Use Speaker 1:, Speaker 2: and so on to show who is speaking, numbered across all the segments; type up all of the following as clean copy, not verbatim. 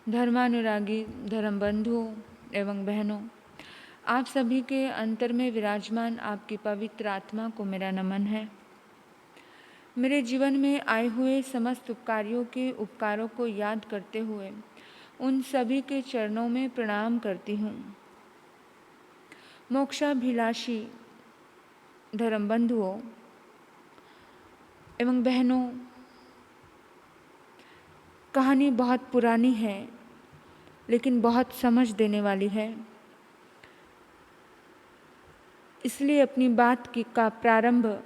Speaker 1: धर्मानुरागी धर्म बंधुओं एवं बहनों, आप सभी के अंतर में विराजमान आपकी पवित्र आत्मा को मेरा नमन है। मेरे जीवन में आए हुए समस्त उपकारियों के उपकारों को याद करते हुए उन सभी के चरणों में प्रणाम करती हूँ। मोक्षाभिलाषी धर्म बंधुओं एवं बहनों, कहानी बहुत पुरानी है लेकिन बहुत समझ देने वाली है, इसलिए अपनी बात का प्रारंभ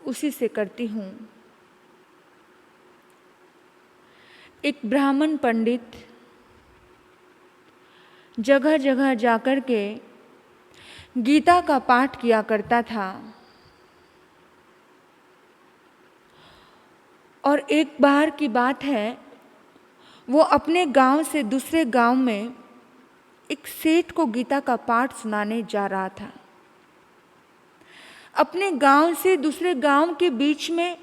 Speaker 1: उसी से करती हूँ। एक ब्राह्मण पंडित जगह जगह जाकर के गीता का पाठ किया करता था और एक बार की बात है, वो अपने गांव से दूसरे गांव में एक सेठ को गीता का पाठ सुनाने जा रहा था। अपने गांव से दूसरे गांव के बीच में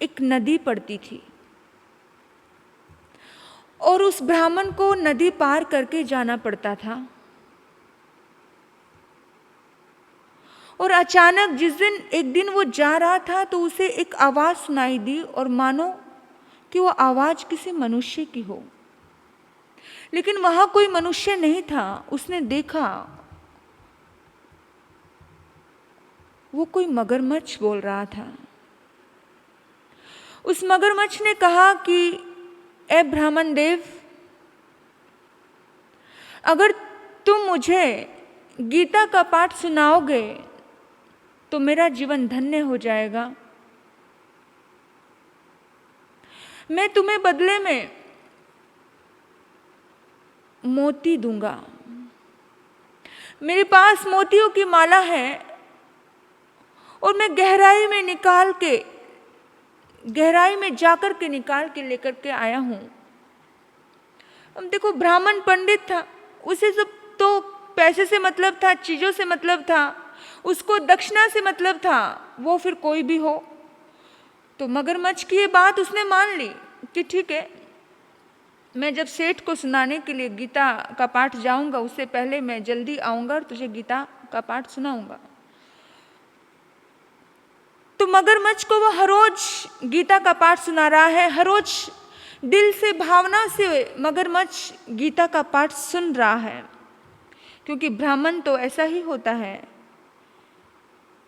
Speaker 1: एक नदी पड़ती थी और उस ब्राह्मण को नदी पार करके जाना पड़ता था। और अचानक एक दिन वो जा रहा था तो उसे एक आवाज सुनाई दी और मानो कि वो आवाज किसी मनुष्य की हो, लेकिन वहां कोई मनुष्य नहीं था। उसने देखा वो कोई मगरमच्छ बोल रहा था। उस मगरमच्छ ने कहा कि ए ब्राह्मण देव, अगर तुम मुझे गीता का पाठ सुनाओगे तो मेरा जीवन धन्य हो जाएगा। मैं तुम्हें बदले में मोती दूंगा। मेरे पास मोतियों की माला है और मैं गहराई में जाकर के निकाल के लेकर के आया हूं। अब देखो, ब्राह्मण पंडित था, उसे सब तो पैसे से मतलब था, चीजों से मतलब था, उसको दक्षिणा से मतलब था, वो फिर कोई भी हो। तो मगरमच्छ की ये बात उसने मान ली कि ठीक है, मैं जब सेठ को सुनाने के लिए गीता का पाठ जाऊंगा उससे पहले मैं जल्दी आऊंगा और तुझे गीता का पाठ सुनाऊंगा। तो मगरमच्छ को वो हर रोज गीता का पाठ सुना रहा है। हर रोज दिल से, भावना से मगरमच्छ गीता का पाठ सुन रहा है, क्योंकि ब्राह्मण तो ऐसा ही होता है,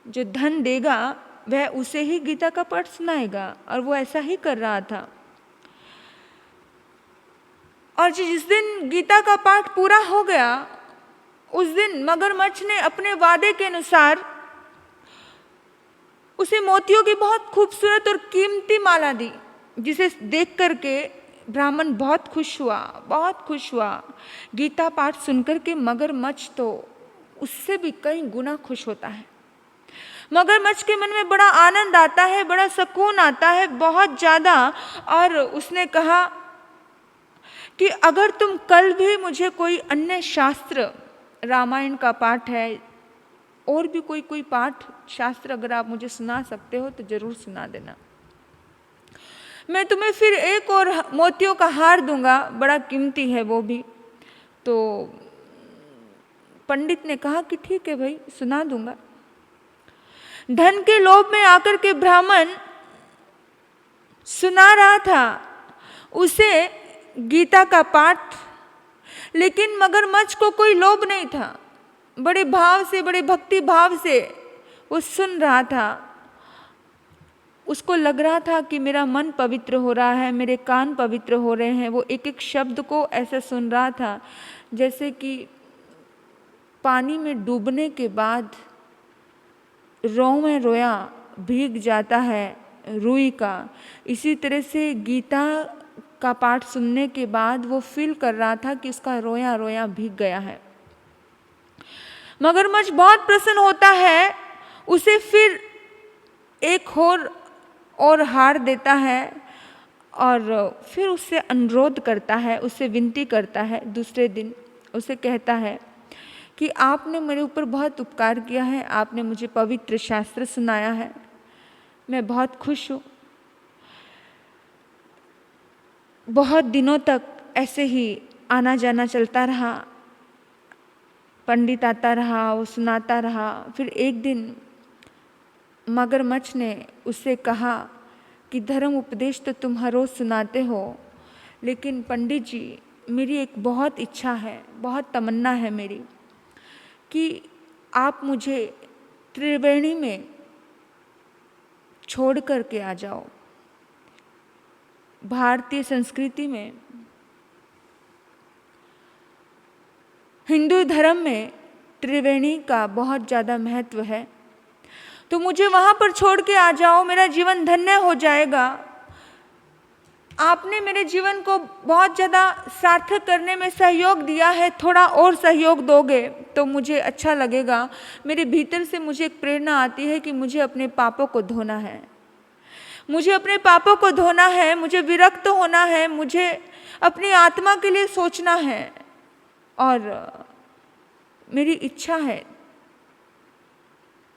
Speaker 1: जो धन देगा वह उसे ही गीता का पाठ सुनाएगा, और वो ऐसा ही कर रहा था। और जिस दिन गीता का पाठ पूरा हो गया, उस दिन मगरमच्छ ने अपने वादे के अनुसार उसे मोतियों की बहुत खूबसूरत और कीमती माला दी, जिसे देख करके ब्राह्मण बहुत खुश हुआ। गीता पाठ सुनकर के मगरमच्छ तो उससे भी कई गुना खुश होता है। मगरमच्छ के मन में बड़ा आनंद आता है, बड़ा सुकून आता है, बहुत ज्यादा। और उसने कहा कि अगर तुम कल भी मुझे कोई अन्य शास्त्र, रामायण का पाठ है और भी कोई पाठ शास्त्र अगर आप मुझे सुना सकते हो तो जरूर सुना देना। मैं तुम्हें फिर एक और मोतियों का हार दूंगा, बड़ा कीमती है वो भी। तो पंडित ने कहा कि ठीक है भाई, सुना दूंगा। धन के लोभ में आकर के ब्राह्मण सुना रहा था उसे गीता का पाठ, लेकिन मगरमच्छ को कोई लोभ नहीं था। बड़े भाव से, बड़े भक्ति भाव से वो सुन रहा था। उसको लग रहा था कि मेरा मन पवित्र हो रहा है, मेरे कान पवित्र हो रहे हैं। वो एक एक शब्द को ऐसा सुन रहा था जैसे कि पानी में डूबने के बाद रों में रोया भीग जाता है रुई का। इसी तरह से गीता का पाठ सुनने के बाद वो फील कर रहा था कि उसका रोया रोया भीग गया है। मगरमच्छ बहुत प्रसन्न होता है, उसे फिर एक और हार देता है और फिर उससे अनुरोध करता है, उससे विनती करता है। दूसरे दिन उसे कहता है कि आपने मेरे ऊपर बहुत उपकार किया है, आपने मुझे पवित्र शास्त्र सुनाया है, मैं बहुत खुश हूँ। बहुत दिनों तक ऐसे ही आना जाना चलता रहा। पंडित आता रहा, वो सुनाता रहा। फिर एक दिन मगरमच्छ ने उससे कहा कि धर्म उपदेश तो तुम हर रोज़ सुनाते हो, लेकिन पंडित जी मेरी एक बहुत इच्छा है, बहुत तमन्ना है मेरी कि आप मुझे त्रिवेणी में छोड़ कर के आ जाओ। भारतीय संस्कृति में, हिंदू धर्म में त्रिवेणी का बहुत ज़्यादा महत्व है, तो मुझे वहाँ पर छोड़ के आ जाओ, मेरा जीवन धन्य हो जाएगा। आपने मेरे जीवन को बहुत ज़्यादा सार्थक करने में सहयोग दिया है, थोड़ा और सहयोग दोगे तो मुझे अच्छा लगेगा। मेरे भीतर से मुझे एक प्रेरणा आती है कि मुझे अपने पापों को धोना है, मुझे अपने पापों को धोना है, मुझे विरक्त होना है, मुझे अपनी आत्मा के लिए सोचना है और मेरी इच्छा है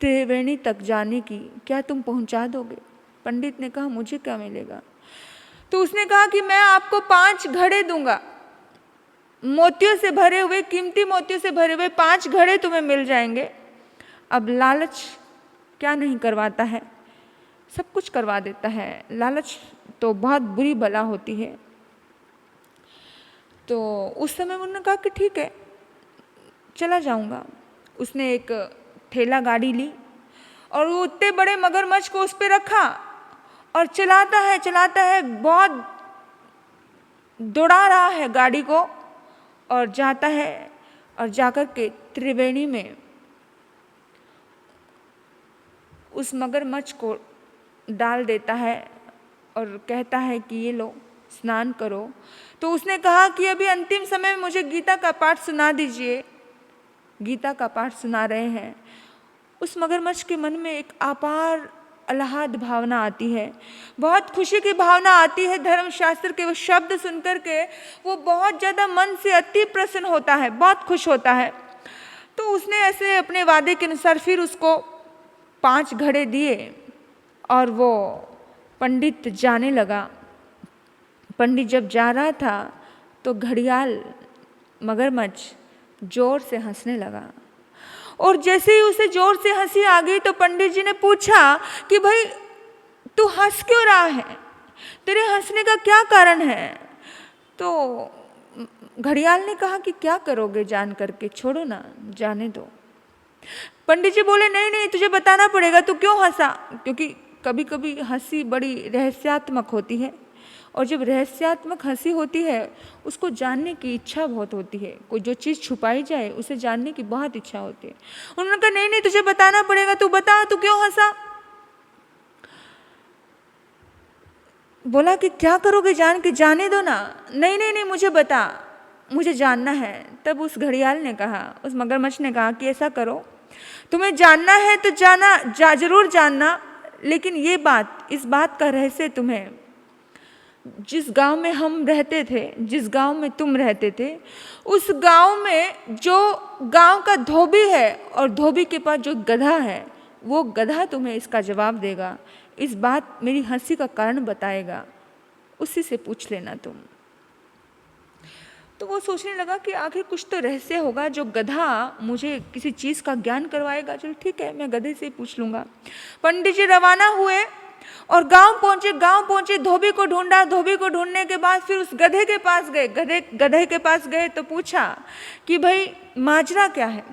Speaker 1: त्रिवेणी तक जाने की। क्या तुम पहुंचा दोगे? पंडित ने कहा मुझे क्या मिलेगा? तो उसने कहा कि मैं आपको 5 घड़े दूंगा, मोतियों से भरे हुए, कीमती मोतियों से भरे हुए 5 घड़े तुम्हें मिल जाएंगे। अब लालच क्या नहीं करवाता है, सब कुछ करवा देता है। लालच तो बहुत बुरी बला होती है। तो उस समय उन्होंने कहा कि ठीक है चला जाऊंगा। उसने एक ठेला गाड़ी ली और वो उतने बड़े मगरमच्छ को उस पर रखा और चलाता है, बहुत दौड़ा रहा है गाड़ी को और जाता है और जाकर के त्रिवेणी में उस मगरमच्छ को डाल देता है और कहता है कि ये लो स्नान करो। तो उसने कहा कि अभी अंतिम समय में मुझे गीता का पाठ सुना दीजिए। गीता का पाठ सुना रहे हैं। उस मगरमच्छ के मन में एक अपार आह्लाद भावना आती है, बहुत खुशी की भावना आती है। धर्मशास्त्र के वो शब्द सुनकर के वो बहुत ज़्यादा मन से अति प्रसन्न होता है, बहुत खुश होता है। तो उसने ऐसे अपने वादे के अनुसार फिर उसको 5 घड़े दिए और वो पंडित जाने लगा। पंडित जब जा रहा था तो घड़ियाल मगरमच्छ जोर से हंसने लगा और जैसे ही उसे जोर से हंसी आ गई तो पंडित जी ने पूछा कि भाई तू हंस क्यों रहा है, तेरे हंसने का क्या कारण है? तो घड़ियाल ने कहा कि क्या करोगे जान करके, छोड़ो ना, जाने दो। पंडित जी बोले नहीं नहीं तुझे बताना पड़ेगा, तू क्यों हंसा? क्योंकि कभी कभी हंसी बड़ी रहस्यात्मक होती है और जब रहस्यात्मक हंसी होती है उसको जानने की इच्छा बहुत होती है। कोई जो चीज़ छुपाई जाए उसे जानने की बहुत इच्छा होती है। उन्होंने कहा नहीं नहीं तुझे बताना पड़ेगा, तू बता तू क्यों हंसा? बोला कि क्या करोगे जान के, जाने दो ना। नहीं नहीं नहीं मुझे बता, मुझे जानना है। तब उस घड़ियाल ने कहा, उस मगरमच्छ ने कहा कि ऐसा करो, तुम्हें जानना है तो जरूर जानना, लेकिन ये बात, इस बात का रहस्य तुम्हें, जिस गांव में हम रहते थे, जिस गांव में तुम रहते थे, उस गांव में जो गांव का धोबी है और धोबी के पास जो गधा है, वो गधा तुम्हें इसका जवाब देगा, इस बात मेरी हंसी का कारण बताएगा, उसी से पूछ लेना तुम। तो वो सोचने लगा कि आखिर कुछ तो रहस्य होगा जो गधा मुझे किसी चीज़ का ज्ञान करवाएगा। चलो ठीक है, मैं गधे से ही पूछ लूँगा। पंडित जी रवाना हुए और गांव पहुंचे, धोबी को ढूंढा। धोबी को ढूंढने के बाद फिर उस गधे के पास गए। गधे के पास गए तो पूछा कि भाई माजरा क्या है?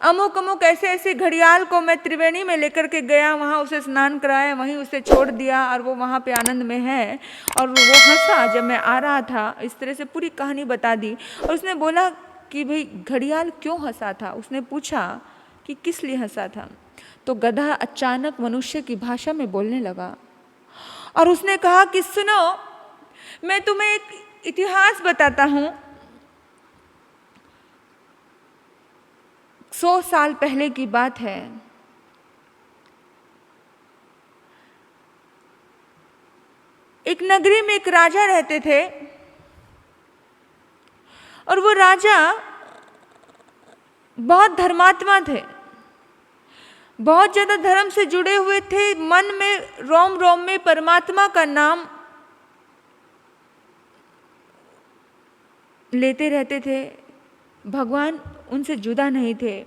Speaker 1: अमुक अमुक ऐसे ऐसे घड़ियाल को मैं त्रिवेणी में लेकर के गया, वहाँ उसे स्नान कराया, वहीं उसे छोड़ दिया और वो वहाँ पे आनंद में है और वो हंसा जब मैं आ रहा था। इस तरह से पूरी कहानी बता दी। और उसने बोला कि भाई घड़ियाल क्यों हंसा था? उसने पूछा कि किस लिए हंसा था? तो गधा अचानक मनुष्य की भाषा में बोलने लगा और उसने कहा कि सुनो, मैं तुम्हें एक इतिहास बताता हूँ। 100 साल पहले की बात है। एक नगरी में एक राजा रहते थे और वो राजा बहुत धर्मात्मा थे, बहुत ज़्यादा धर्म से जुड़े हुए थे। मन में, रोम रोम में परमात्मा का नाम लेते रहते थे, भगवान उनसे जुदा नहीं थे।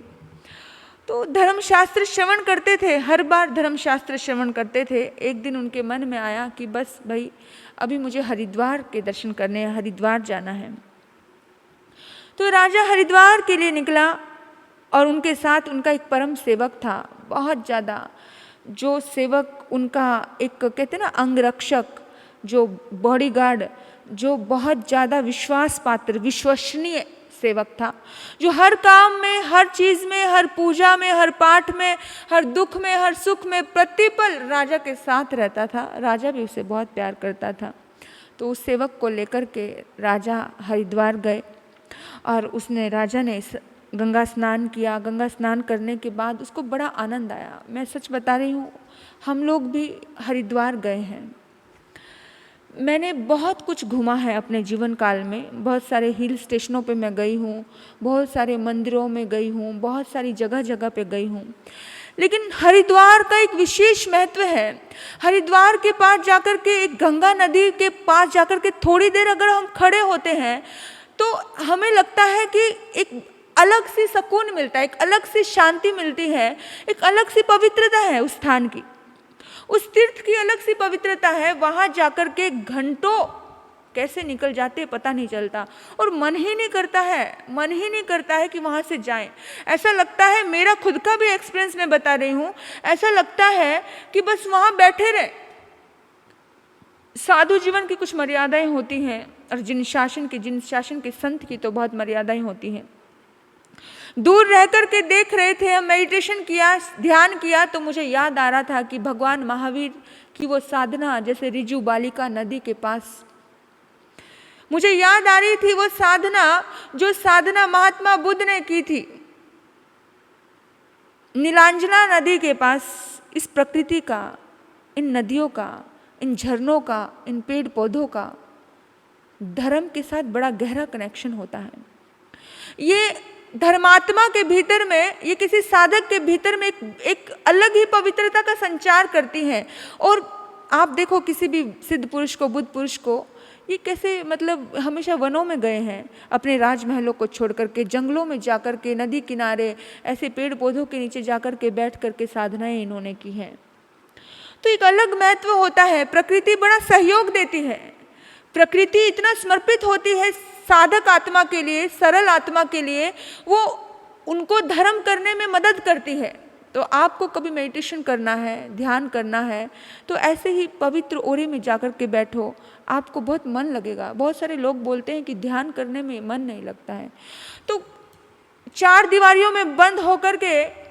Speaker 1: तो धर्मशास्त्र श्रवण करते थे, हर बार धर्मशास्त्र श्रवण करते थे। एक दिन उनके मन में आया कि बस भाई अभी मुझे हरिद्वार के दर्शन करने हैं, हरिद्वार जाना है। तो राजा हरिद्वार के लिए निकला और उनके साथ उनका एक परम सेवक था, बहुत ज़्यादा, जो सेवक उनका एक कहते ना अंगरक्षक, जो बॉडीगार्ड, जो बहुत ज़्यादा विश्वास पात्र विश्वसनीय सेवक था, जो हर काम में, हर चीज़ में, हर पूजा में, हर पाठ में, हर दुख में, हर सुख में प्रतिपल राजा के साथ रहता था। राजा भी उसे बहुत प्यार करता था। तो उस सेवक को लेकर के राजा हरिद्वार गए और राजा ने गंगा स्नान किया। गंगा स्नान करने के बाद उसको बड़ा आनंद आया। मैं सच बता रही हूँ, हम लोग भी हरिद्वार गए हैं। मैंने बहुत कुछ घूमा है अपने जीवन काल में, बहुत सारे हिल स्टेशनों पे मैं गई हूँ, बहुत सारे मंदिरों में गई हूँ, बहुत सारी जगह जगह पे गई हूँ, लेकिन हरिद्वार का एक विशेष महत्व है। हरिद्वार के पास जाकर के, एक गंगा नदी के पास जाकर के थोड़ी देर अगर हम खड़े होते हैं तो हमें लगता है कि एक अलग सी सुकून मिलता है, एक अलग सी शांति मिलती है, एक अलग सी पवित्रता है उस स्थान की, उस तीर्थ की अलग सी पवित्रता है। वहाँ जाकर के घंटों कैसे निकल जाते पता नहीं चलता और मन ही नहीं करता है कि वहाँ से जाएं। ऐसा लगता है, मेरा खुद का भी एक्सपीरियंस मैं बता रही हूँ, ऐसा लगता है कि बस वहाँ बैठे रहे। साधु जीवन की कुछ मर्यादाएं होती हैं और जिन शासन के संत की तो बहुत मर्यादाएं होती हैं। दूर रह कर के देख रहे थे हम, मेडिटेशन किया, ध्यान किया, तो मुझे याद आ रहा था कि भगवान महावीर की वो साधना, जैसे रिजु बालिका नदी के पास, मुझे याद आ रही थी वो साधना, जो साधना महात्मा बुद्ध ने की थी नीलांजना नदी के पास। इस प्रकृति का, इन नदियों का, इन झरनों का, इन पेड़ पौधों का धर्म के साथ बड़ा गहरा कनेक्शन होता है। ये धर्मात्मा के भीतर में, ये किसी साधक के भीतर में एक अलग ही पवित्रता का संचार करती है। और आप देखो किसी भी सिद्ध पुरुष को, बुद्ध पुरुष को, ये कैसे मतलब हमेशा वनों में गए हैं, अपने राजमहलों को छोड़ करके जंगलों में जाकर के, नदी किनारे ऐसे पेड़ पौधों के नीचे जाकर के बैठ करके साधनाएं इन्होंने की हैं। तो एक अलग महत्व होता है। प्रकृति बड़ा सहयोग देती है, प्रकृति इतना समर्पित होती है साधक आत्मा के लिए, सरल आत्मा के लिए, वो उनको धर्म करने में मदद करती है। तो आपको कभी मेडिटेशन करना है, ध्यान करना है, तो ऐसे ही पवित्र ओरे में जाकर के बैठो, आपको बहुत मन लगेगा। बहुत सारे लोग बोलते हैं कि ध्यान करने में मन नहीं लगता है। तो चार दीवारियों में बंद होकर के,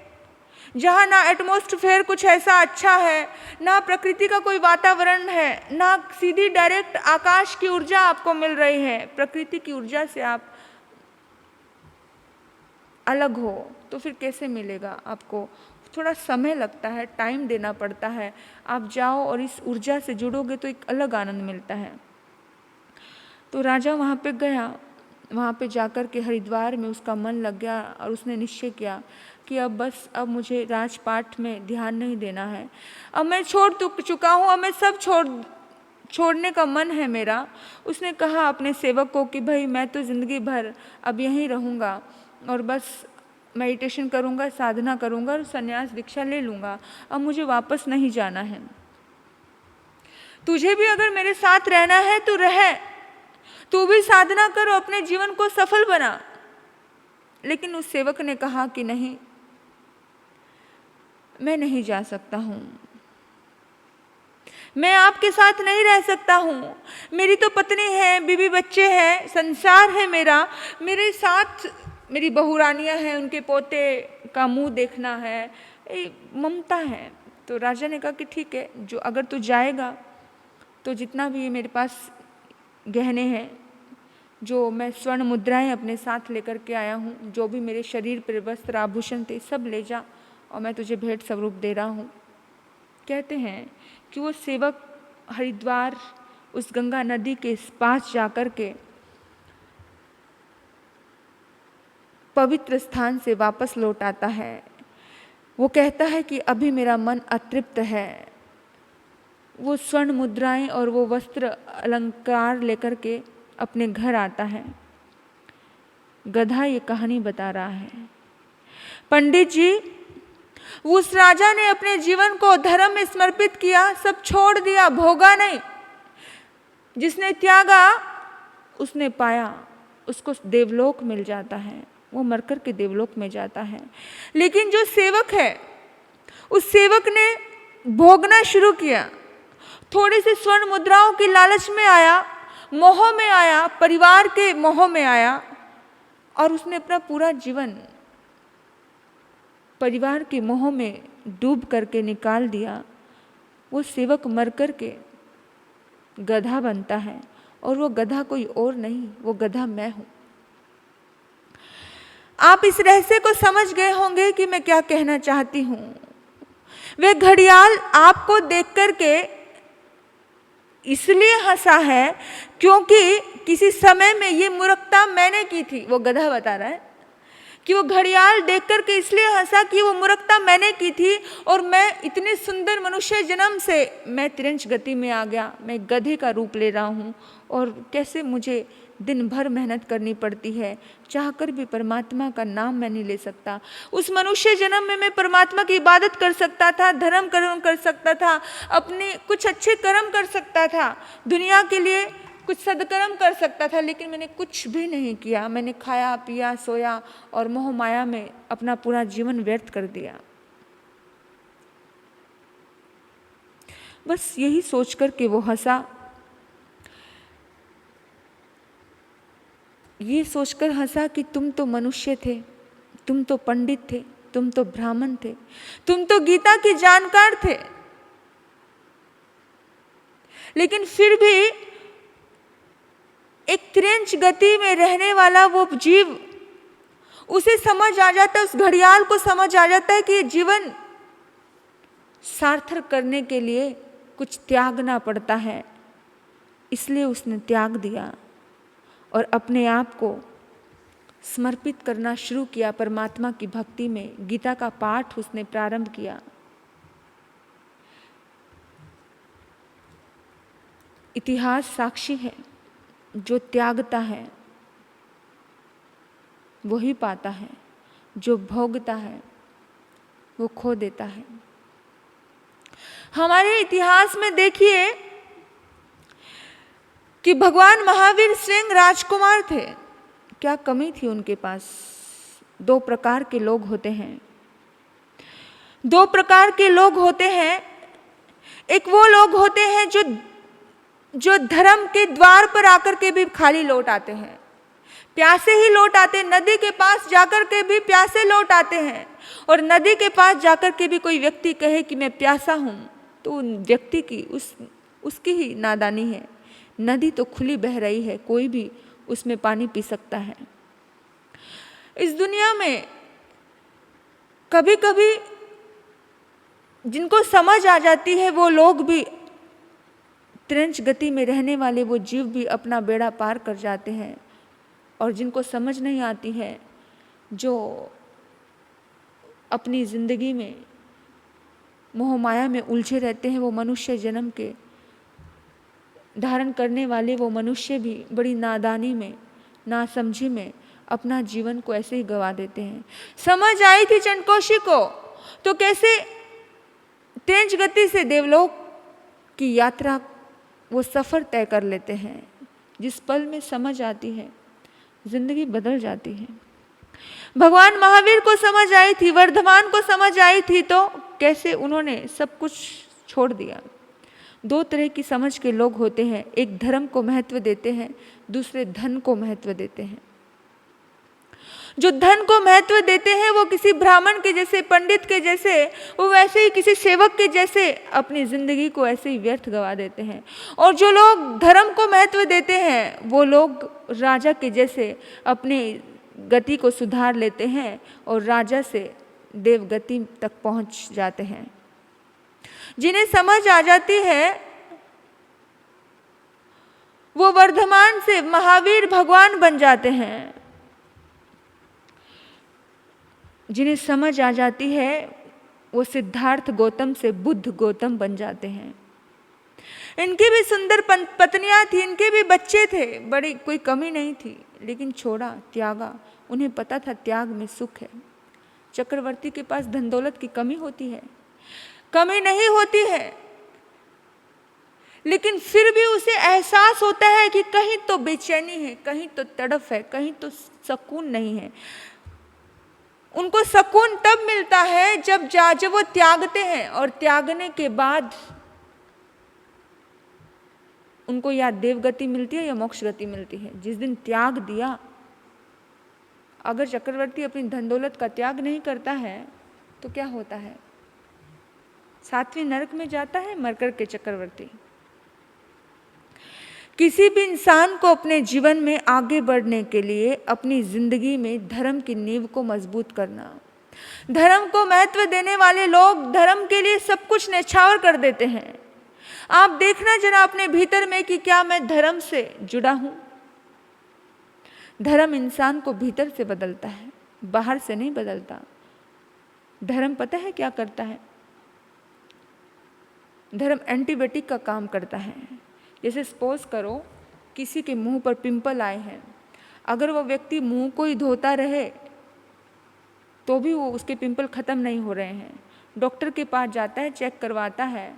Speaker 1: जहाँ ना एटमॉस्फेयर कुछ ऐसा अच्छा है, ना प्रकृति का कोई वातावरण है, ना सीधी डायरेक्ट आकाश की ऊर्जा आपको मिल रही है, प्रकृति की ऊर्जा से आप अलग हो, तो फिर कैसे मिलेगा आपको? थोड़ा समय लगता है, टाइम देना पड़ता है। आप जाओ और इस ऊर्जा से जुड़ोगे तो एक अलग आनंद मिलता है। तो राजा वहाँ पे गया, वहाँ पे जाकर के हरिद्वार में उसका मन लग गया और उसने निश्चय किया कि अब मुझे राजपाट में ध्यान नहीं देना है, अब मैं छोड़ चुका हूँ, अब मैं सब छोड़ने का मन है मेरा। उसने कहा अपने सेवक को कि भाई मैं तो ज़िंदगी भर अब यहीं रहूँगा और बस मेडिटेशन करूँगा, साधना करूँगा और संन्यास दीक्षा ले लूँगा, अब मुझे वापस नहीं जाना है। तुझे भी अगर मेरे साथ रहना है तो रह, तू भी साधना कर और अपने जीवन को सफल बना। लेकिन उस सेवक ने कहा कि नहीं, मैं नहीं जा सकता हूँ, मैं आपके साथ नहीं रह सकता हूँ, मेरी तो पत्नी है, बीवी बच्चे हैं, संसार है मेरे साथ मेरी बहुरानियाँ हैं, उनके पोते का मुंह देखना है, ममता है। तो राजा ने कहा कि ठीक है, जो अगर तू जाएगा तो जितना भी मेरे पास गहने हैं, जो मैं स्वर्ण मुद्राएं अपने साथ लेकर के आया हूँ, जो भी मेरे शरीर पर वस्त्र आभूषण थे, सब ले जा और मैं तुझे भेंट स्वरूप दे रहा हूँ। कहते हैं कि वो सेवक हरिद्वार उस गंगा नदी के पास जाकर के पवित्र स्थान से वापस लौट आता है। वो कहता है कि अभी मेरा मन अतृप्त है। वो स्वर्ण मुद्राएं और वो वस्त्र अलंकार लेकर के अपने घर आता है। गधा ये कहानी बता रहा है। पंडित जी, उस राजा ने अपने जीवन को धर्म में समर्पित किया, सब छोड़ दिया, भोगा नहीं। जिसने त्यागा उसने पाया, उसको देवलोक मिल जाता है, वो मरकर के देवलोक में जाता है। लेकिन जो सेवक है, उस सेवक ने भोगना शुरू किया, थोड़ी सी स्वर्ण मुद्राओं की लालच में आया, मोह में आया, परिवार के मोह में आया, और उसने अपना पूरा जीवन परिवार के मोह में डूब करके निकाल दिया। वो सेवक मर करके गधा बनता है, और वो गधा कोई और नहीं, वो गधा मैं हूं। आप इस रहस्य को समझ गए होंगे कि मैं क्या कहना चाहती हूं। वह घड़ियाल आपको देख करके इसलिए हंसा है क्योंकि किसी समय में ये मूर्खता मैंने की थी। वो गधा बता रहा है कि वो घड़ियाल देख करके इसलिए हंसा कि वो मूर्खता मैंने की थी, और मैं इतने सुंदर मनुष्य जन्म से मैं तिरंज गति में आ गया, मैं गधे का रूप ले रहा हूँ, और कैसे मुझे दिन भर मेहनत करनी पड़ती है, चाहकर भी परमात्मा का नाम मैं नहीं ले सकता। उस मनुष्य जन्म में मैं परमात्मा की इबादत कर सकता था, धर्म कर्म कर सकता था, अपने कुछ अच्छे कर्म कर सकता था, दुनिया के लिए कुछ सदकर्म कर सकता था, लेकिन मैंने कुछ भी नहीं किया। मैंने खाया पिया सोया और मोह माया में अपना पूरा जीवन व्यर्थ कर दिया। बस यही सोचकर के वो हंसा। ये सोचकर हंसा कि तुम तो मनुष्य थे, तुम तो पंडित थे, तुम तो ब्राह्मण थे, तुम तो गीता के जानकार थे, लेकिन फिर भी एक तिरंज गति में रहने वाला वो जीव, उसे समझ आ जाता है, उस घड़ियाल को समझ आ जाता है कि ये जीवन सार्थक करने के लिए कुछ त्यागना पड़ता है। इसलिए उसने त्याग दिया और अपने आप को समर्पित करना शुरू किया परमात्मा की भक्ति में। गीता का पाठ उसने प्रारंभ किया। इतिहास साक्षी है, जो त्यागता है वही पाता है, जो भोगता है वो खो देता है। हमारे इतिहास में देखिए कि भगवान महावीर स्वयं राजकुमार थे। क्या कमी थी उनके पास? दो प्रकार के लोग होते हैं, दो प्रकार के लोग होते हैं। एक वो लोग होते हैं जो धर्म के द्वार पर आकर के भी खाली लौट आते हैं, प्यासे ही लौट आते हैं। नदी के पास जाकर के भी प्यासे लौट आते हैं, और नदी के पास जाकर के भी कोई व्यक्ति कहे कि मैं प्यासा हूँ, तो उन व्यक्ति की उसकी ही नादानी है। नदी तो खुली बह रही है, कोई भी उसमें पानी पी सकता है। इस दुनिया में कभी कभी जिनको समझ आ जाती है वो लोग भी, तिरंज गति में रहने वाले वो जीव भी अपना बेड़ा पार कर जाते हैं। और जिनको समझ नहीं आती है, जो अपनी जिंदगी में मोह माया में उलझे रहते हैं, वो मनुष्य जन्म के धारण करने वाले वो मनुष्य भी बड़ी नादानी में, नासमझी में अपना जीवन को ऐसे ही गवा देते हैं। समझ आई थी चंडकोशी को तो कैसे तेज गति से देवलोक की यात्रा, वो सफ़र तय कर लेते हैं। जिस पल में समझ आती है जिंदगी बदल जाती है। भगवान महावीर को समझ आई थी, वर्धमान को समझ आई थी, तो कैसे उन्होंने सब कुछ छोड़ दिया। दो तरह की समझ के लोग होते हैं, एक धर्म को महत्व देते हैं, दूसरे धन को महत्व देते हैं। जो धन को महत्व देते हैं वो किसी ब्राह्मण के जैसे, पंडित के जैसे, वो वैसे ही किसी सेवक के जैसे अपनी जिंदगी को ऐसे ही व्यर्थ गवा देते हैं। और जो लोग धर्म को महत्व देते हैं वो लोग राजा के जैसे अपनी गति को सुधार लेते हैं और राजा से देव गति तक पहुंच जाते हैं। जिन्हें समझ आ जाती है वो वर्धमान से महावीर भगवान बन जाते हैं। जिन्हें समझ आ जाती है वो सिद्धार्थ गौतम से बुद्ध गौतम बन जाते हैं। इनकी भी सुंदर पत्नियां थी, इनके भी बच्चे थे, बड़ी कोई कमी नहीं थी, लेकिन छोड़ा, त्यागा, उन्हें पता था त्याग में सुख है। चक्रवर्ती के पास धन दौलत की कमी होती है, कमी नहीं होती है, लेकिन फिर भी उसे एहसास होता है कि कहीं तो बेचैनी है, कहीं तो तड़फ है, कहीं तो सुकून नहीं है। उनको सुकून तब मिलता है जब वो त्यागते हैं, और त्यागने के बाद उनको या देवगति मिलती है या मोक्ष गति मिलती है। जिस दिन त्याग दिया, अगर चक्रवर्ती अपनी धन दौलत का त्याग नहीं करता है तो क्या होता है? 7वें नरक में जाता है मरकर के चक्रवर्ती। किसी भी इंसान को अपने जीवन में आगे बढ़ने के लिए अपनी जिंदगी में धर्म की नींव को मजबूत करना। धर्म को महत्व देने वाले लोग धर्म के लिए सब कुछ न्यौछावर कर देते हैं। आप देखना जरा अपने भीतर में कि क्या मैं धर्म से जुड़ा हूं। धर्म इंसान को भीतर से बदलता है, बाहर से नहीं बदलता। धर्म पता है क्या करता है? धर्म एंटीबायोटिक का काम करता है। जैसे सपोज करो किसी के मुंह पर पिंपल आए हैं, अगर वो व्यक्ति मुंह को ही धोता रहे तो भी वो उसके पिंपल खत्म नहीं हो रहे हैं। डॉक्टर के पास जाता है, चेक करवाता है,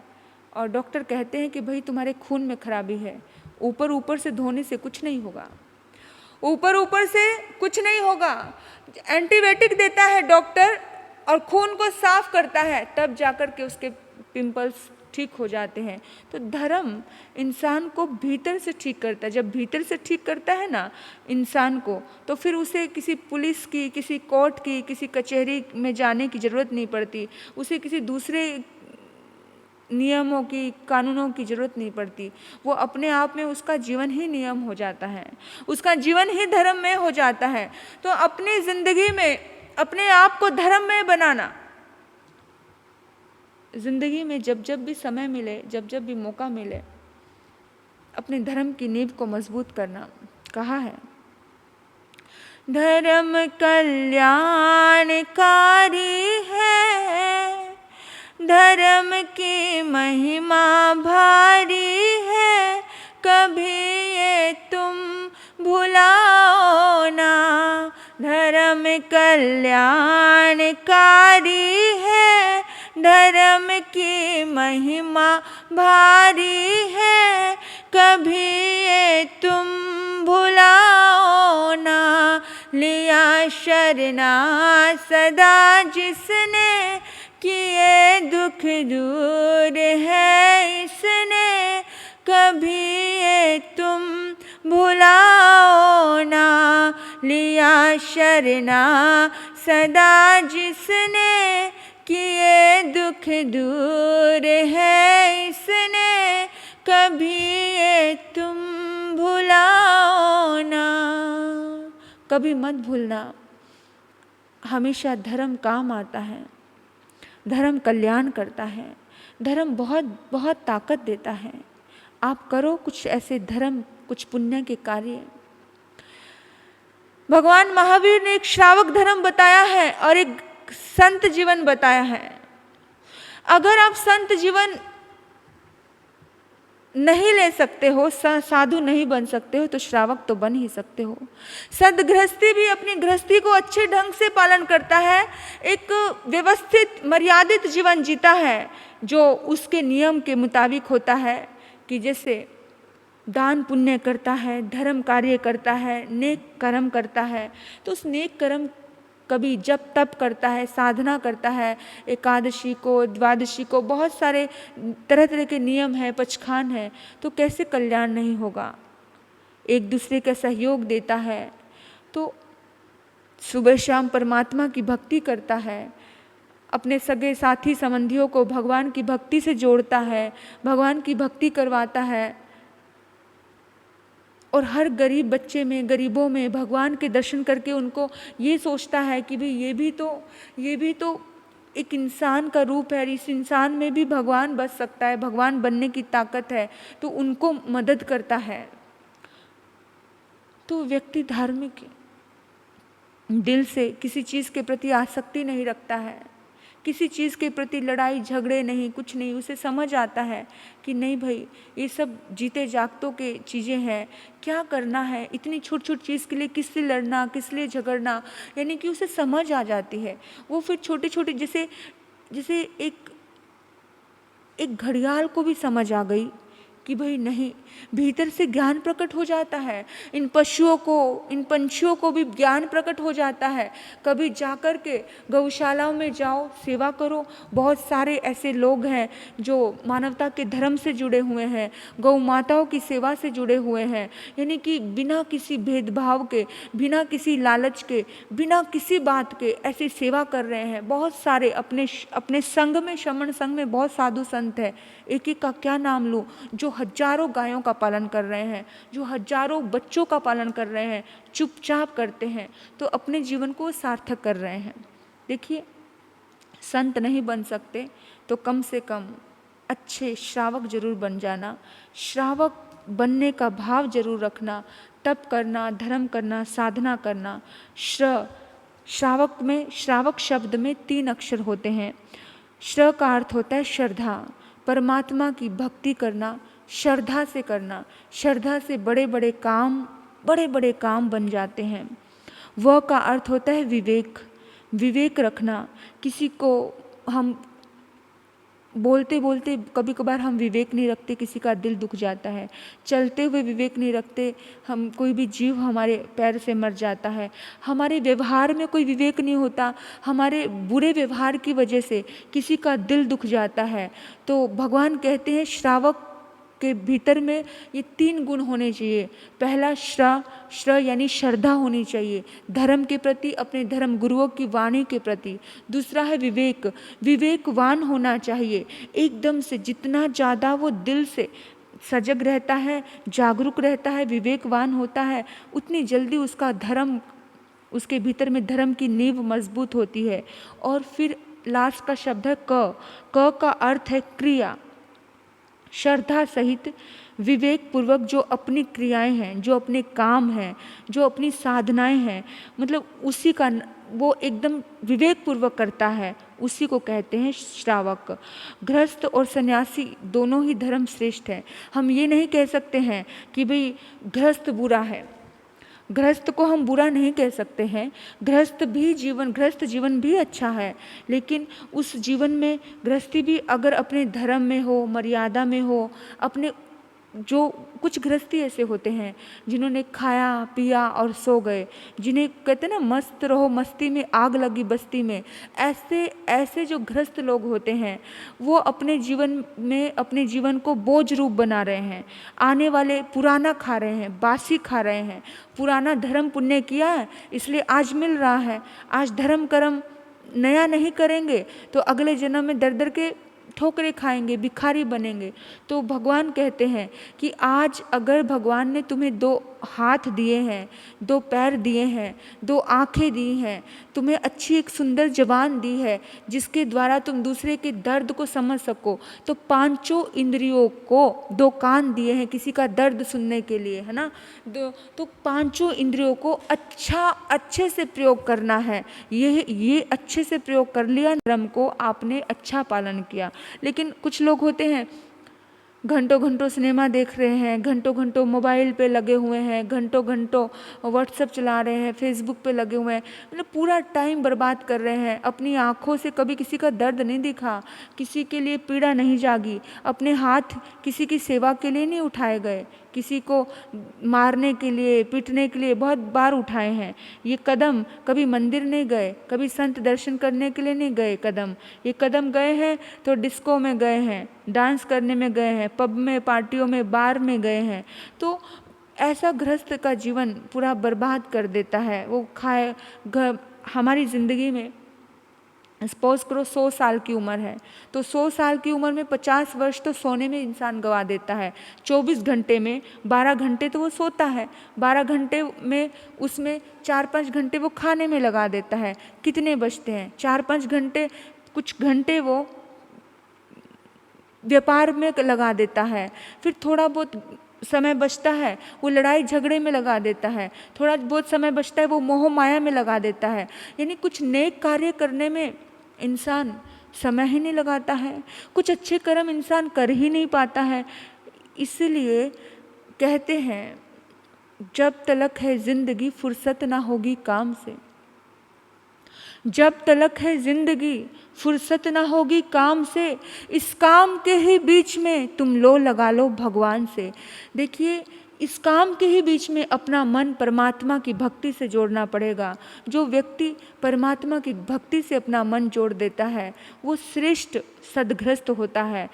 Speaker 1: और डॉक्टर कहते हैं कि भाई तुम्हारे खून में खराबी है। ऊपर ऊपर से धोने से कुछ नहीं होगा, ऊपर ऊपर से कुछ नहीं होगा। एंटीबायोटिक देता है डॉक्टर और खून को साफ करता है, तब जाकर के उसके पिंपल्स ठीक हो जाते हैं। तो धर्म इंसान को भीतर से ठीक करता है। जब भीतर से ठीक करता है ना इंसान को, तो फिर उसे किसी पुलिस की, किसी कोर्ट की, किसी कचहरी में जाने की ज़रूरत नहीं पड़ती, उसे किसी दूसरे नियमों की, कानूनों की ज़रूरत नहीं पड़ती। वो अपने आप में उसका जीवन ही नियम हो जाता है, उसका जीवन ही धर्म में हो जाता है। तो अपनी ज़िंदगी में अपने आप को धर्म में बनाना, ज़िंदगी में जब जब भी समय मिले, जब जब भी मौका मिले, अपने धर्म की नींव को मजबूत करना। कहा है, धर्म कल्याणकारी है, धर्म की महिमा भारी है, कभी ये तुम भुलाओ ना। धर्म कल्याणकारी है, धर्म की महिमा भारी है, कभी ये तुम भुलाओ ना। लिया शरणा सदा जिसने, किए दुख दूर है इसने, कभी ये तुम भुलाओ ना। लिया शरणा सदा जिसने, किए दुख दूर है इसने, कभी ये तुम भुलाओ ना। कभी मत भूलना, हमेशा धर्म काम आता है, धर्म कल्याण करता है, धर्म बहुत बहुत ताकत देता है। आप करो कुछ ऐसे धर्म, कुछ पुण्य के कार्य। भगवान महावीर ने एक श्रावक धर्म बताया है और एक संत जीवन बताया है। अगर आप संत जीवन नहीं ले सकते हो, साधु नहीं बन सकते हो, तो श्रावक तो बन ही सकते हो। सदगृहस्थी भी अपनी गृहस्थी को अच्छे ढंग से पालन करता है, एक व्यवस्थित मर्यादित जीवन जीता है जो उसके नियम के मुताबिक होता है। कि जैसे दान पुण्य करता है, धर्म कार्य करता है, नेक कर्म करता है, तो उस नेक कर्म कभी जप तप करता है, साधना करता है, एकादशी को, द्वादशी को, बहुत सारे तरह तरह के नियम हैं, पचखान है, तो कैसे कल्याण नहीं होगा। एक दूसरे का सहयोग देता है, तो सुबह शाम परमात्मा की भक्ति करता है, अपने सगे साथी संबंधियों को भगवान की भक्ति से जोड़ता है, भगवान की भक्ति करवाता है, और हर गरीब बच्चे में, गरीबों में भगवान के दर्शन करके उनको ये सोचता है कि भाई ये भी तो एक इंसान का रूप है, इस इंसान में भी भगवान बस सकता है, भगवान बनने की ताकत है, तो उनको मदद करता है। तो व्यक्ति धार्मिक दिल से किसी चीज़ के प्रति आसक्ति नहीं रखता है, किसी चीज़ के प्रति लड़ाई झगड़े नहीं, कुछ नहीं। उसे समझ आता है कि नहीं भाई, ये सब जीते जागतों के चीज़ें हैं, क्या करना है, इतनी छोटी छोटी चीज़ के लिए किस लिए लड़ना, किस लिए झगड़ना, यानी कि उसे समझ आ जाती है। वो फिर छोटी छोटी, जैसे जैसे एक घड़ियाल को भी समझ आ गई कि भाई नहीं, भीतर से ज्ञान प्रकट हो जाता है। इन पशुओं को, इन पंछियों को भी ज्ञान प्रकट हो जाता है। कभी जाकर के गौशालाओं में जाओ, सेवा करो। बहुत सारे ऐसे लोग हैं जो मानवता के धर्म से जुड़े हुए हैं, गौ माताओं की सेवा से जुड़े हुए हैं, यानी कि बिना किसी भेदभाव के, बिना किसी लालच के, बिना किसी बात के ऐसी सेवा कर रहे हैं। बहुत सारे अपने संघ में, श्रमण संघ में बहुत साधु संत है, एक एक का क्या नाम लूँ, जो हजारों गायों का पालन कर रहे हैं, जो हजारों बच्चों का पालन कर रहे हैं, चुपचाप करते हैं, तो अपने जीवन को सार्थक कर रहे हैं। देखिए, संत नहीं बन सकते तो कम से कम अच्छे श्रावक जरूर बन जाना। श्रावक बनने का भाव जरूर रखना, तप करना, धर्म करना, साधना करना। श्रावक में, श्रावक शब्द में 3 अक्षर होते हैं। श्र का अर्थ होता है श्रद्धा, परमात्मा की भक्ति करना, श्रद्धा से करना। श्रद्धा से बड़े बड़े काम बन जाते हैं। व का अर्थ होता है विवेक, विवेक रखना। किसी को हम बोलते बोलते कभी कभार हम विवेक नहीं रखते, किसी का दिल दुख जाता है। चलते हुए विवेक नहीं रखते, हम कोई भी जीव हमारे पैर से मर जाता है। हमारे व्यवहार में कोई विवेक नहीं होता, हमारे बुरे व्यवहार की वजह से किसी का दिल दुख जाता है। तो भगवान कहते हैं श्रावक के भीतर में ये 3 गुण होने चाहिए। पहला श्र यानी श्रद्धा होनी चाहिए धर्म के प्रति, अपने धर्म गुरुओं की वाणी के प्रति। दूसरा है विवेक, विवेकवान होना चाहिए एकदम से। जितना ज़्यादा वो दिल से सजग रहता है, जागरूक रहता है, विवेकवान होता है, उतनी जल्दी उसका धर्म, उसके भीतर में धर्म की नींव मजबूत होती है। और फिर लास्ट का शब्द है क का अर्थ है क्रिया। श्रद्धा सहित विवेक पूर्वक जो अपनी क्रियाएं हैं, जो अपने काम हैं, जो अपनी साधनाएं हैं, मतलब उसी का वो एकदम विवेक पूर्वक करता है, उसी को कहते हैं श्रावक। गृहस्थ और सन्यासी दोनों ही धर्म श्रेष्ठ है। हम ये नहीं कह सकते हैं कि भाई गृहस्थ बुरा है, गृहस्थ को हम बुरा नहीं कह सकते हैं। गृहस्थ जीवन भी अच्छा है, लेकिन उस जीवन में गृहस्थी भी अगर अपने धर्म में हो, मर्यादा में हो, अपने जो कुछ गृहस्थी ऐसे होते हैं जिन्होंने खाया पिया और सो गए, जिन्हें कहते हैं ना मस्त रहो मस्ती में आग लगी बस्ती में, ऐसे जो गृहस्थ लोग होते हैं वो अपने जीवन में अपने जीवन को बोझ रूप बना रहे हैं। आने वाले पुराना खा रहे हैं, बासी खा रहे हैं। पुराना धर्म पुण्य किया है इसलिए आज मिल रहा है, आज धर्म कर्म नया नहीं करेंगे तो अगले जन्म में दर दर के ठोकरे खाएंगे, भिखारी बनेंगे। तो भगवान कहते हैं कि आज अगर भगवान ने तुम्हें 2 हाथ दिए हैं, 2 पैर दिए हैं, 2 आँखें दी हैं, तुम्हें अच्छी एक सुंदर ज़बान दी है जिसके द्वारा तुम दूसरे के दर्द को समझ सको, तो 5 इंद्रियों को 2 कान दिए हैं किसी का दर्द सुनने के लिए, है ना। तो 5 इंद्रियों को अच्छे से प्रयोग करना है। ये अच्छे से प्रयोग कर लिया, धर्म को आपने अच्छा पालन किया। लेकिन कुछ लोग होते हैं घंटों घंटों सिनेमा देख रहे हैं, घंटों घंटों मोबाइल पे लगे हुए हैं, घंटों घंटों व्हाट्सएप चला रहे हैं, फेसबुक पे लगे हुए हैं, मतलब पूरा टाइम बर्बाद कर रहे हैं। अपनी आँखों से कभी किसी का दर्द नहीं दिखा, किसी के लिए पीड़ा नहीं जागी, अपने हाथ किसी की सेवा के लिए नहीं उठाए गए, किसी को मारने के लिए पीटने के लिए बहुत बार उठाए हैं। ये कदम कभी मंदिर नहीं गए, कभी संत दर्शन करने के लिए नहीं गए कदम, ये कदम गए हैं तो डिस्को में गए हैं, डांस करने में गए हैं, पब में, पार्टियों में, बार में गए हैं। तो ऐसा गृहस्थ का जीवन पूरा बर्बाद कर देता है। वो हमारी ज़िंदगी में सपोज करो 100 साल की उम्र है तो 100 साल की उम्र में 50 वर्ष तो सोने में इंसान गवा देता है। 24 घंटे में 12 घंटे तो वो सोता है, 12 घंटे में उसमें 4-5 घंटे वो खाने में लगा देता है। कितने बचते हैं? 4-5 घंटे, कुछ घंटे वो व्यापार में लगा देता है, फिर थोड़ा बहुत समय बचता है वो लड़ाई झगड़े में लगा देता है, थोड़ा बहुत समय बचता है वो मोह माया में लगा देता है। यानी कुछ नेक कार्य करने में इंसान समय ही नहीं लगाता है, कुछ अच्छे कर्म इंसान कर ही नहीं पाता है। इसलिए कहते हैं, जब तलक है जिंदगी फुर्सत ना होगी काम से, जब तलक है जिंदगी फुर्सत ना होगी काम से, इस काम के ही बीच में तुम लो लगा लो भगवान से। देखिए, इस काम के ही बीच में अपना मन परमात्मा की भक्ति से जोड़ना पड़ेगा। जो व्यक्ति परमात्मा की भक्ति से अपना मन जोड़ देता है वो श्रेष्ठ सद्गृहस्थ होता है।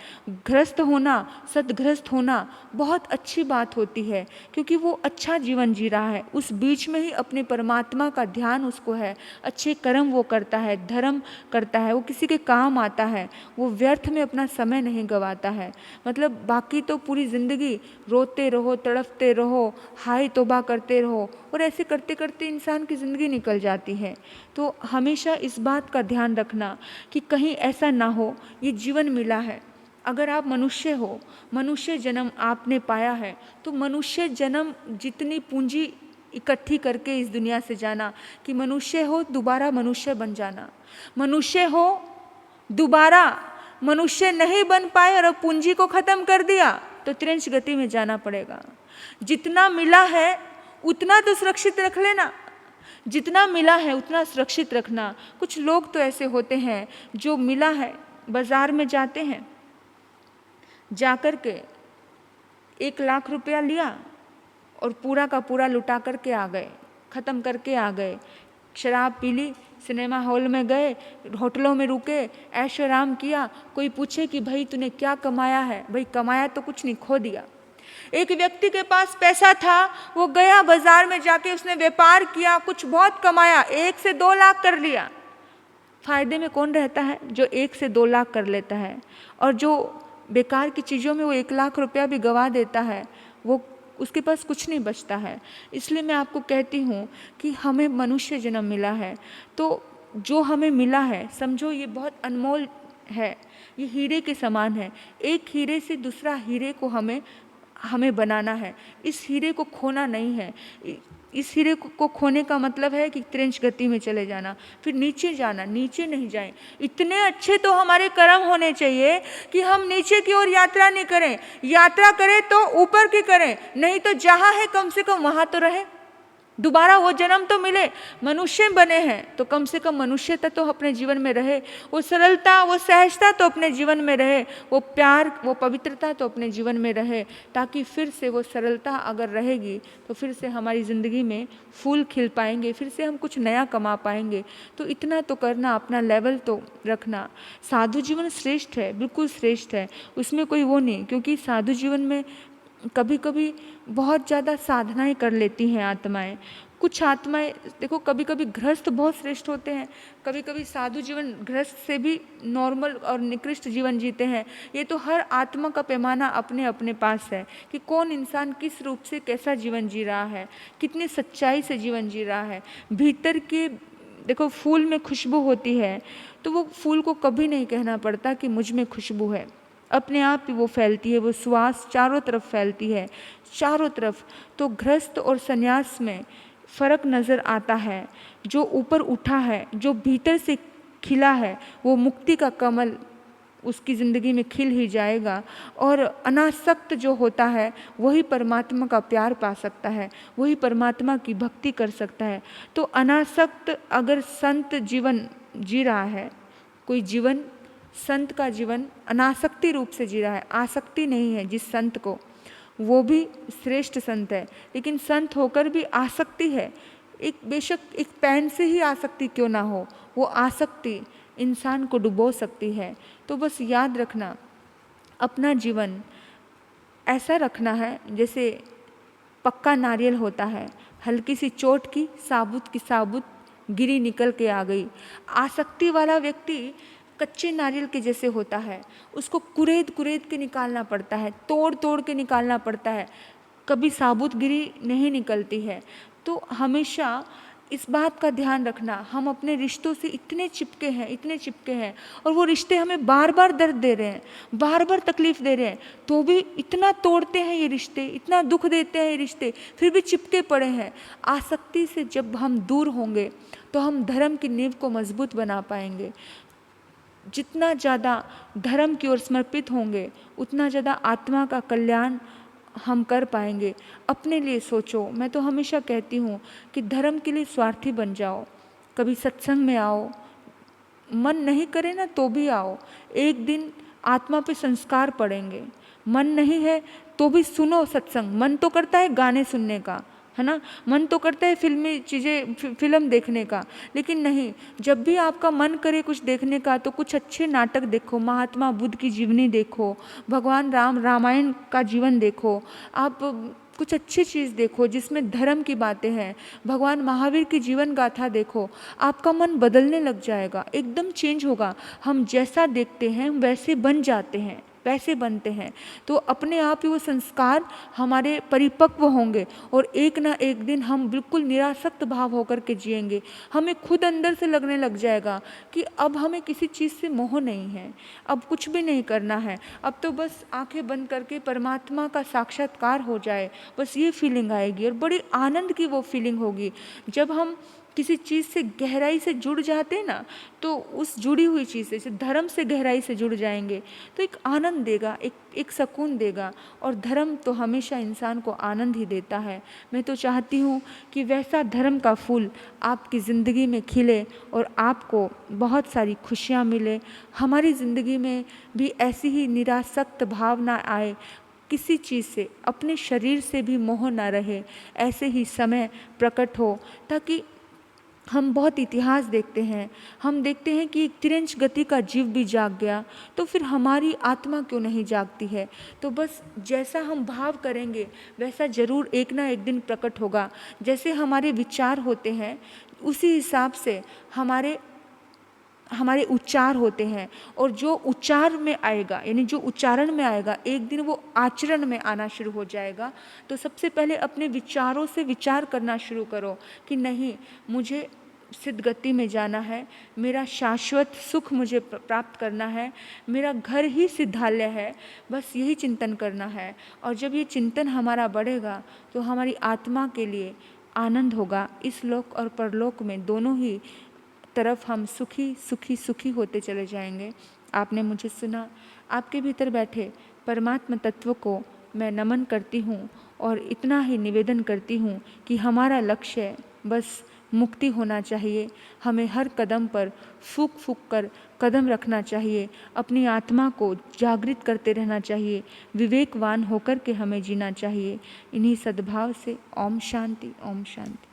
Speaker 1: गृहस्थ होना, सद्गृहस्थ होना बहुत अच्छी बात होती है, क्योंकि वो अच्छा जीवन जी रहा है, उस बीच में ही अपने परमात्मा का ध्यान उसको है, अच्छे कर्म वो करता है, धर्म करता है, वो किसी के काम आता है, वो व्यर्थ में अपना समय नहीं गंवाता है। मतलब बाकी तो पूरी ज़िंदगी रोते रहो, तड़पते रहो, हाय तौबा करते रहो, और ऐसे करते करते इंसान की ज़िंदगी निकल जाती है। तो हमेशा इस बात का ध्यान रखना कि कहीं ऐसा ना हो, ये जीवन मिला है, अगर आप मनुष्य हो, मनुष्य जन्म आपने पाया है, तो मनुष्य जन्म जितनी पूंजी इकट्ठी करके इस दुनिया से जाना कि मनुष्य हो दोबारा मनुष्य बन जाना। मनुष्य हो दोबारा मनुष्य नहीं बन पाए और अब पूंजी को ख़त्म कर दिया तो त्रिंश गति में जाना पड़ेगा। जितना मिला है उतना तो सुरक्षित रख लेना, जितना मिला है उतना सुरक्षित रखना। कुछ लोग तो ऐसे होते हैं जो मिला है बाज़ार में जाते हैं, जाकर के 1,00,000 रुपया लिया और पूरा का पूरा लुटा करके आ गए, ख़त्म करके आ गए। शराब पी ली, सिनेमा हॉल में गए, होटलों में रुके, ऐशो आराम किया। कोई पूछे कि भाई तूने क्या कमाया है? भाई कमाया तो कुछ नहीं, खो दिया। एक व्यक्ति के पास पैसा था, वो गया बाजार में जाके उसने व्यापार किया, कुछ बहुत कमाया, 1 से 2 लाख कर लिया। फ़ायदे में कौन रहता है? जो 1 से 2 लाख कर लेता है, और जो बेकार की चीज़ों में वो 1,00,000 रुपया भी गंवा देता है, वो उसके पास कुछ नहीं बचता है। इसलिए मैं आपको कहती हूँ कि हमें मनुष्य जन्म मिला है, तो जो हमें मिला है समझो ये बहुत अनमोल है, ये हीरे के समान है। एक हीरे से दूसरा हीरे को हमें बनाना है, इस हीरे को खोना नहीं है। इस हीरे को खोने का मतलब है कि त्रिंश गति में चले जाना, फिर नीचे जाना, नीचे नहीं जाएं। इतने अच्छे तो हमारे कर्म होने चाहिए कि हम नीचे की ओर यात्रा नहीं करें, यात्रा करें तो ऊपर की करें, नहीं तो जहाँ है कम से कम वहाँ तो रहे, दोबारा वो जन्म तो मिले। मनुष्य बने हैं तो कम से कम मनुष्यता तो अपने जीवन में रहे, वो सरलता, वो सहजता तो अपने जीवन में रहे, वो प्यार, वो पवित्रता तो अपने जीवन में रहे, ताकि फिर से वो सरलता अगर रहेगी तो फिर से हमारी ज़िंदगी में फूल खिल पाएंगे, फिर से हम कुछ नया कमा पाएंगे। तो इतना तो करना, अपना लेवल तो रखना। साधु जीवन श्रेष्ठ है, बिल्कुल श्रेष्ठ है, उसमें कोई वो नहीं, क्योंकि साधु जीवन में कभी कभी बहुत ज़्यादा साधनाएं कर लेती हैं आत्माएं। कुछ आत्माएं देखो, कभी कभी गृहस्थ बहुत श्रेष्ठ होते हैं, कभी कभी साधु जीवन गृहस्थ से भी नॉर्मल और निकृष्ट जीवन जीते हैं। ये तो हर आत्मा का पैमाना अपने अपने पास है कि कौन इंसान किस रूप से कैसा जीवन जी रहा है, कितनी सच्चाई से जीवन जी रहा है। भीतर के देखो, फूल में खुशबू होती है तो वो फूल को कभी नहीं कहना पड़ता कि मुझ में खुशबू है, अपने आप ही वो फैलती है, वो सुवास चारों तरफ फैलती है, चारों तरफ। तो गृहस्थ और संन्यास में फ़र्क नज़र आता है। जो ऊपर उठा है, जो भीतर से खिला है, वो मुक्ति का कमल उसकी ज़िंदगी में खिल ही जाएगा। और अनासक्त जो होता है वही परमात्मा का प्यार पा सकता है, वही परमात्मा की भक्ति कर सकता है। तो अनासक्त अगर संत जीवन जी रहा है, कोई जीवन संत का जीवन अनासक्ति रूप से जी रहा है, आसक्ति नहीं है जिस संत को, वो भी श्रेष्ठ संत है। लेकिन संत होकर भी आसक्ति है, एक बेशक एक पैन से ही आसक्ति क्यों ना हो, वो आसक्ति इंसान को डुबो सकती है। तो बस याद रखना, अपना जीवन ऐसा रखना है जैसे पक्का नारियल होता है, हल्की सी चोट की साबुत की साबुत गिरी निकल के आ गई। आसक्ति वाला व्यक्ति कच्चे नारियल के जैसे होता है, उसको कुरेद कुरेद के निकालना पड़ता है, तोड़ तोड़ के निकालना पड़ता है, कभी साबुत गिरी नहीं निकलती है। तो हमेशा इस बात का ध्यान रखना, हम अपने रिश्तों से इतने चिपके हैं, इतने चिपके हैं, और वो रिश्ते हमें बार बार दर्द दे रहे हैं, बार बार तकलीफ दे रहे हैं, तो भी इतना तोड़ते हैं ये रिश्ते, इतना दुख देते हैं ये रिश्ते, फिर भी चिपके पड़े हैं। आसक्ति से जब हम दूर होंगे तो हम धर्म की नींव को मजबूत बना पाएंगे। जितना ज़्यादा धर्म की ओर समर्पित होंगे उतना ज़्यादा आत्मा का कल्याण हम कर पाएंगे। अपने लिए सोचो। मैं तो हमेशा कहती हूँ कि धर्म के लिए स्वार्थी बन जाओ। कभी सत्संग में आओ, मन नहीं करे ना तो भी आओ। एक दिन आत्मा पे संस्कार पड़ेंगे। मन नहीं है तो भी सुनो सत्संग। मन तो करता है गाने सुनने का, है ना, मन तो करता है फिल्मी चीज़ें फिल्म देखने का, लेकिन नहीं, जब भी आपका मन करे कुछ देखने का तो कुछ अच्छे नाटक देखो, महात्मा बुद्ध की जीवनी देखो, भगवान राम रामायण का जीवन देखो, आप कुछ अच्छी चीज़ देखो जिसमें धर्म की बातें हैं, भगवान महावीर की जीवन गाथा देखो, आपका मन बदलने लग जाएगा, एकदम चेंज होगा। हम जैसा देखते हैं वैसे बन जाते हैं, वैसे बनते हैं। तो अपने आप ही वो संस्कार हमारे परिपक्व होंगे और एक ना एक दिन हम बिल्कुल निरासक्त भाव होकर के जिएंगे। हमें खुद अंदर से लगने लग जाएगा कि अब हमें किसी चीज़ से मोह नहीं है, अब कुछ भी नहीं करना है, अब तो बस आंखें बंद करके परमात्मा का साक्षात्कार हो जाए, बस ये फीलिंग आएगी। और बड़ी आनंद की वो फीलिंग होगी। जब हम किसी चीज़ से गहराई से जुड़ जाते हैं ना, तो उस जुड़ी हुई चीज़ से, धर्म से गहराई से जुड़ जाएंगे तो एक आनंद देगा, एक सुकून देगा। और धर्म तो हमेशा इंसान को आनंद ही देता है। मैं तो चाहती हूँ कि वैसा धर्म का फूल आपकी ज़िंदगी में खिले और आपको बहुत सारी खुशियाँ मिले। हमारी ज़िंदगी में भी ऐसी ही निरासक्त भावना आए, किसी चीज़ से, अपने शरीर से भी मोह ना रहे, ऐसे ही समय प्रकट हो। ताकि हम बहुत इतिहास देखते हैं, हम देखते हैं कि एक तिरंज गति का जीव भी जाग गया, तो फिर हमारी आत्मा क्यों नहीं जागती है। तो बस जैसा हम भाव करेंगे वैसा ज़रूर एक ना एक दिन प्रकट होगा। जैसे हमारे विचार होते हैं उसी हिसाब से हमारे उच्चार होते हैं, और जो उच्चार में आएगा, यानी जो उच्चारण में आएगा, एक दिन वो आचरण में आना शुरू हो जाएगा। तो सबसे पहले अपने विचारों से विचार करना शुरू करो कि नहीं, मुझे सिद्ध गति में जाना है, मेरा शाश्वत सुख मुझे प्राप्त करना है, मेरा घर ही सिद्धालय है, बस यही चिंतन करना है। और जब ये चिंतन हमारा बढ़ेगा तो हमारी आत्मा के लिए आनंद होगा। इस लोक और परलोक में दोनों ही तरफ हम सुखी सुखी सुखी होते चले जाएंगे। आपने मुझे सुना। आपके भीतर बैठे परमात्मा तत्व को मैं नमन करती हूँ और इतना ही निवेदन करती हूँ कि हमारा लक्ष्य बस मुक्ति होना चाहिए। हमें हर कदम पर फूंक फूंक कर कदम रखना चाहिए, अपनी आत्मा को जागृत करते रहना चाहिए, विवेकवान होकर के हमें जीना चाहिए। इन्हीं सद्भाव से ओम शांति, ओम शांति।